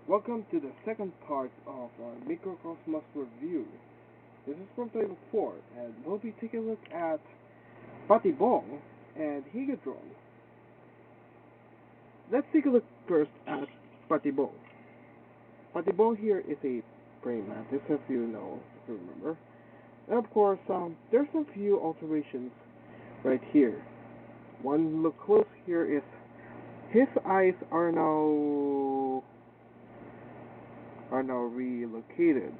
Welcome to the second part of our Mikrokosmos review. This is from Table 4, and we'll be taking a look at Patibong and Higadrone. Let's take a look first at Patibong. Patibong here is a praying mantis, if you know, if you remember. And of course, there's a few alterations right here. One look close here is his eyes are now relocated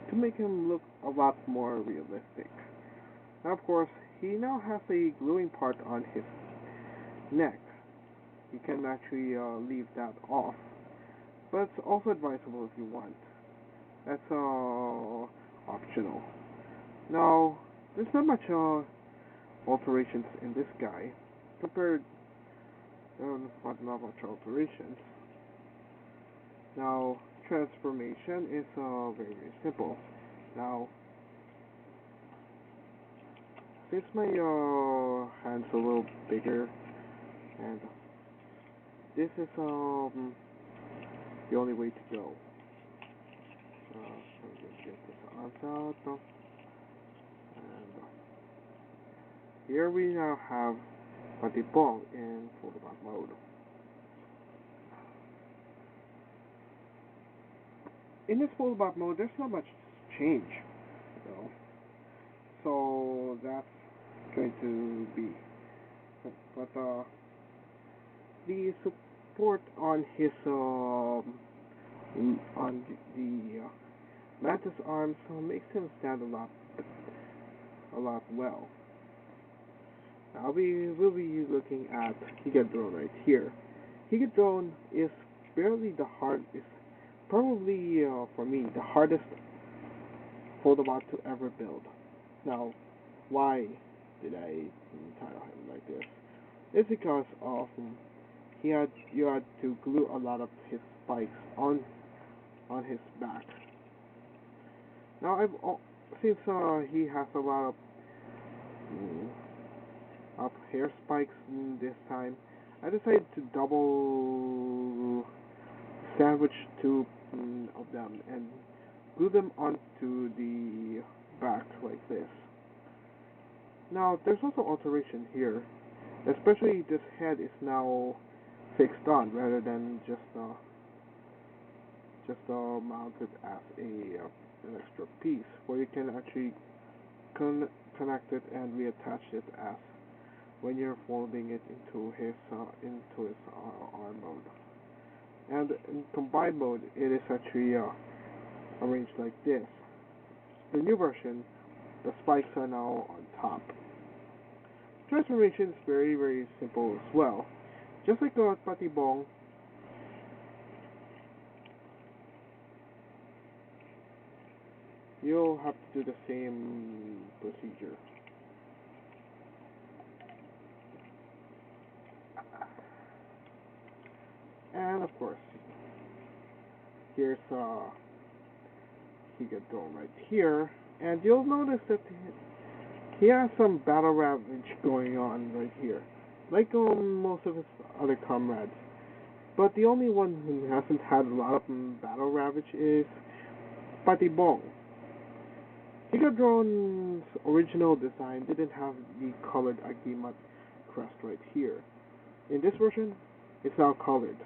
to make him look a lot more realistic. Now, of course, he now has a gluing part on his neck. You can actually leave that off, but it's also advisable if you want. That's optional. Now, there's not much alterations in this guy compared. Not much alterations. Now, transformation is very, very simple. Now, since my hand's a little bigger, and this is the only way to go. So just get this arms out, and here we now have Patibong in Foldabot mode. In this Foldabots mode, there's not much change, though. So that's going to be. But the support on his on the mantis arms makes him stand a lot well. Now we will be looking at Higadrone right here. Higadrone is probably for me the hardest Foldabot to ever build. Now, why did I title him like this? It's because of you had to glue a lot of his spikes on his back. Now since he has a lot of hair spikes this time, I decided to double sandwich two of them and glue them onto the back like this. Now there's also alteration here, especially this head is now fixed on rather than just mounted as an extra piece, where you can actually connect it and reattach it as when you're folding it into his arm mode. And in combined mode, it is actually arranged like this. The new version, the spikes are now on top. Transformation is very, very simple as well. Just like the Patibong, you'll have to do the same procedure. And of course, here's Higadrone right here, and you'll notice that he has some battle ravage going on right here, like most of his other comrades. But the only one who hasn't had a lot of battle ravage is Patibong. Higadrone's original design didn't have the colored Agimat crest right here. In this version, it's now colored.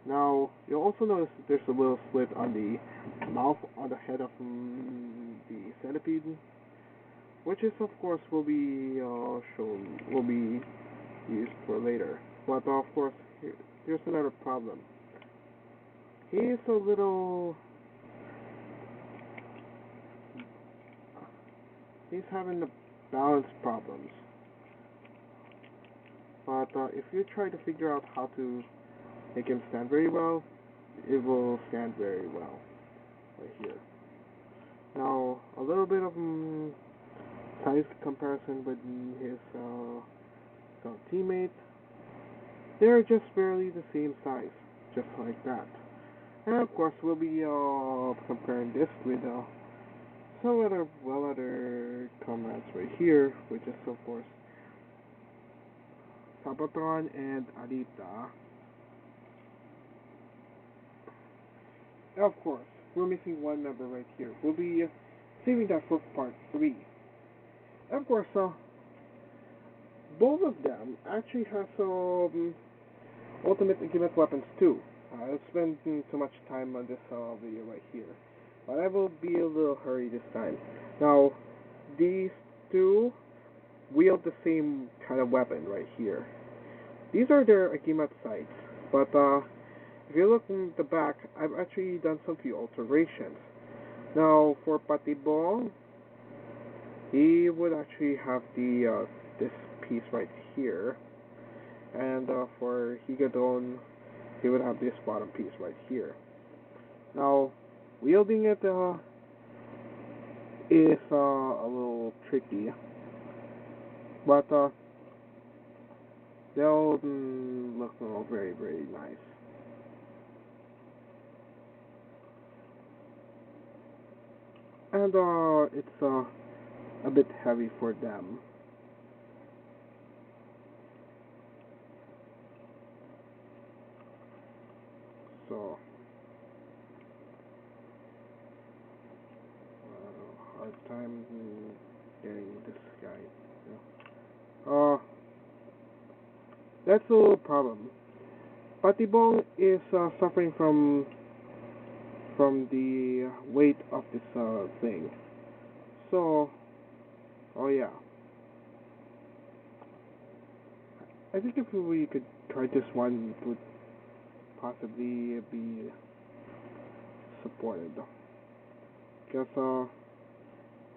Now, you'll also notice that there's a little slit on the mouth, on the head of the centipede, which is, of course, will be used for later. But of course, here's another problem. He's having the balance problems. But if you try to figure out how to make him stand very well, it will stand very well right here. Now, a little bit of size comparison with his teammate. They're just barely the same size, just like that. And of course, we'll be comparing this with some other comrades right here, which is of course Sabatron and Alita. Of course, we're missing one member right here. We'll be saving that for part 3. Of course, both of them actually have some ultimate equipment weapons too. I've spent too much time on this video right here, but I will be a little hurry this time. Now, these two wield the same kind of weapon right here. These are their Agimat sights, but if you look in the back, I've actually done some few alterations. Now, for Patibong, he would actually have the this piece right here, and for Higadrone, he would have this bottom piece right here. Now, wielding it is a little tricky, but they'll look very, very nice. And it's a bit heavy for them. So, hard time getting this guy. That's a little problem. Patibong is suffering from the weight of this thing. So, oh yeah. I think if we could try this one, it would possibly be supported. Because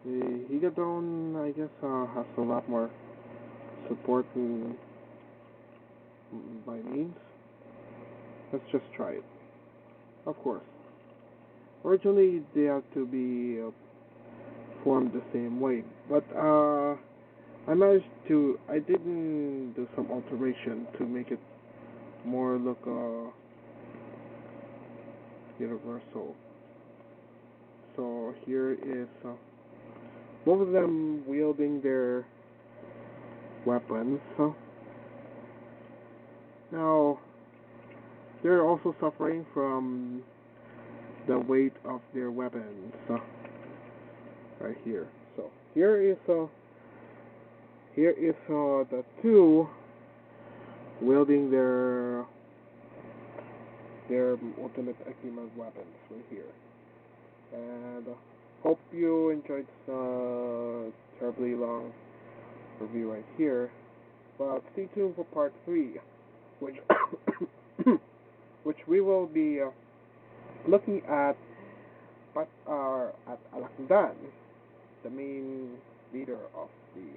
the Higadrone, I guess, has a lot more support by means. Let's just try it. Of course. Originally, they have to be formed the same way, but I didn't do some alteration to make it more look universal. So here is both of them wielding their weapons. Now, they're also suffering from the weight of their weapons right here. So here is the two wielding their ultimate equipment weapons right here. And hope you enjoyed this terribly long review right here. But stay tuned for part 3, which which we will be looking at Alakdan, the main leader of the